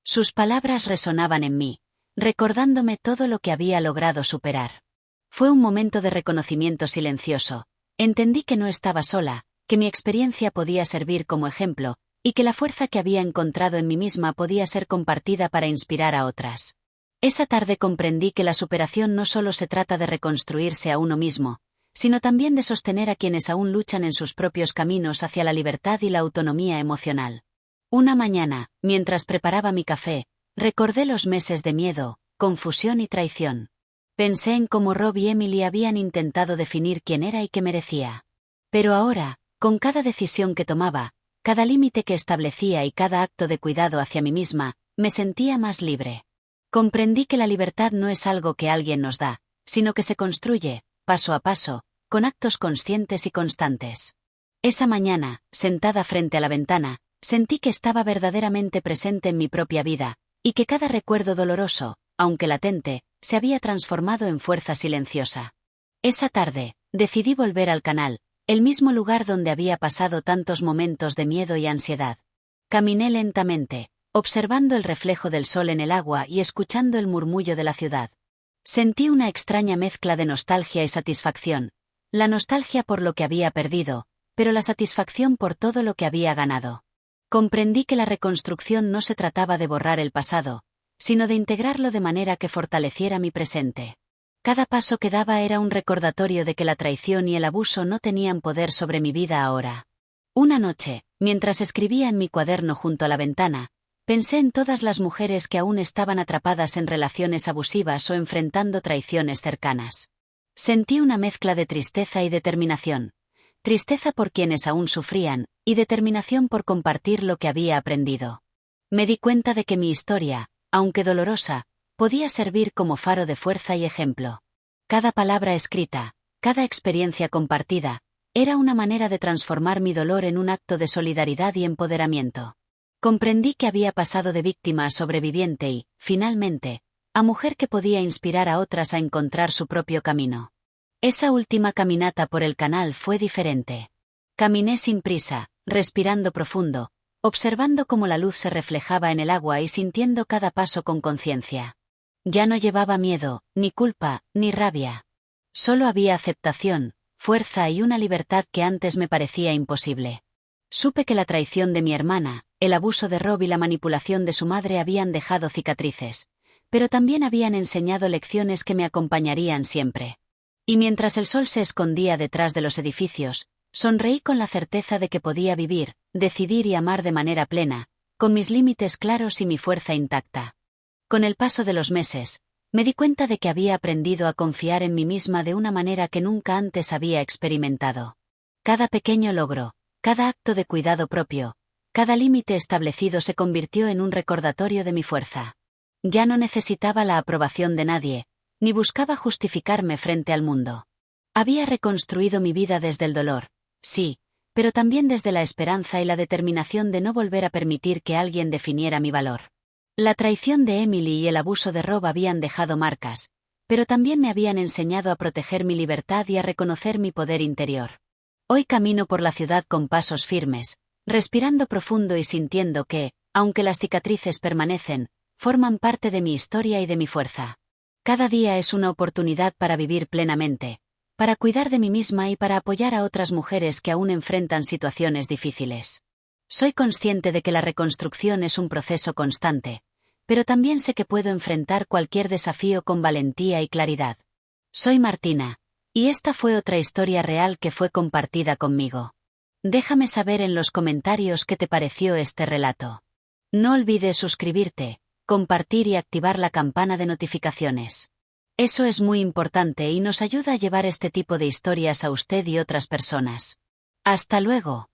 Speaker 1: Sus palabras resonaban en mí, recordándome todo lo que había logrado superar. Fue un momento de reconocimiento silencioso. Entendí que no estaba sola, que mi experiencia podía servir como ejemplo, y que la fuerza que había encontrado en mí misma podía ser compartida para inspirar a otras. Esa tarde comprendí que la superación no solo se trata de reconstruirse a uno mismo, sino también de sostener a quienes aún luchan en sus propios caminos hacia la libertad y la autonomía emocional. Una mañana, mientras preparaba mi café, recordé los meses de miedo, confusión y traición. Pensé en cómo Rob y Emily habían intentado definir quién era y qué merecía. Pero ahora, con cada decisión que tomaba, cada límite que establecía y cada acto de cuidado hacia mí misma, me sentía más libre. Comprendí que la libertad no es algo que alguien nos da, sino que se construye, paso a paso, con actos conscientes y constantes. Esa mañana, sentada frente a la ventana, sentí que estaba verdaderamente presente en mi propia vida, y que cada recuerdo doloroso, aunque latente, se había transformado en fuerza silenciosa. Esa tarde, decidí volver al canal, el mismo lugar donde había pasado tantos momentos de miedo y ansiedad. Caminé lentamente, observando el reflejo del sol en el agua y escuchando el murmullo de la ciudad. Sentí una extraña mezcla de nostalgia y satisfacción, la nostalgia por lo que había perdido, pero la satisfacción por todo lo que había ganado. Comprendí que la reconstrucción no se trataba de borrar el pasado, sino de integrarlo de manera que fortaleciera mi presente. Cada paso que daba era un recordatorio de que la traición y el abuso no tenían poder sobre mi vida ahora. Una noche, mientras escribía en mi cuaderno junto a la ventana, pensé en todas las mujeres que aún estaban atrapadas en relaciones abusivas o enfrentando traiciones cercanas. Sentí una mezcla de tristeza y determinación. Tristeza por quienes aún sufrían, y determinación por compartir lo que había aprendido. Me di cuenta de que mi historia, aunque dolorosa, podía servir como faro de fuerza y ejemplo. Cada palabra escrita, cada experiencia compartida, era una manera de transformar mi dolor en un acto de solidaridad y empoderamiento. Comprendí que había pasado de víctima a sobreviviente y, finalmente, a mujer que podía inspirar a otras a encontrar su propio camino. Esa última caminata por el canal fue diferente. Caminé sin prisa, respirando profundo, observando cómo la luz se reflejaba en el agua y sintiendo cada paso con conciencia. Ya no llevaba miedo, ni culpa, ni rabia. Solo había aceptación, fuerza y una libertad que antes me parecía imposible. Supe que la traición de mi hermana, el abuso de Rob y la manipulación de su madre habían dejado cicatrices, pero también habían enseñado lecciones que me acompañarían siempre. Y mientras el sol se escondía detrás de los edificios, sonreí con la certeza de que podía vivir, decidir y amar de manera plena, con mis límites claros y mi fuerza intacta. Con el paso de los meses, me di cuenta de que había aprendido a confiar en mí misma de una manera que nunca antes había experimentado. Cada pequeño logro, cada acto de cuidado propio, cada límite establecido se convirtió en un recordatorio de mi fuerza. Ya no necesitaba la aprobación de nadie, ni buscaba justificarme frente al mundo. Había reconstruido mi vida desde el dolor, sí, pero también desde la esperanza y la determinación de no volver a permitir que alguien definiera mi valor. La traición de Emily y el abuso de Rob habían dejado marcas, pero también me habían enseñado a proteger mi libertad y a reconocer mi poder interior. Hoy camino por la ciudad con pasos firmes, respirando profundo y sintiendo que, aunque las cicatrices permanecen, forman parte de mi historia y de mi fuerza. Cada día es una oportunidad para vivir plenamente, para cuidar de mí misma y para apoyar a otras mujeres que aún enfrentan situaciones difíciles. Soy consciente de que la reconstrucción es un proceso constante, pero también sé que puedo enfrentar cualquier desafío con valentía y claridad. Soy Martina, y esta fue otra historia real que fue compartida conmigo. Déjame saber en los comentarios qué te pareció este relato. No olvides suscribirte, compartir y activar la campana de notificaciones. Eso es muy importante y nos ayuda a llevar este tipo de historias a usted y otras personas. Hasta luego.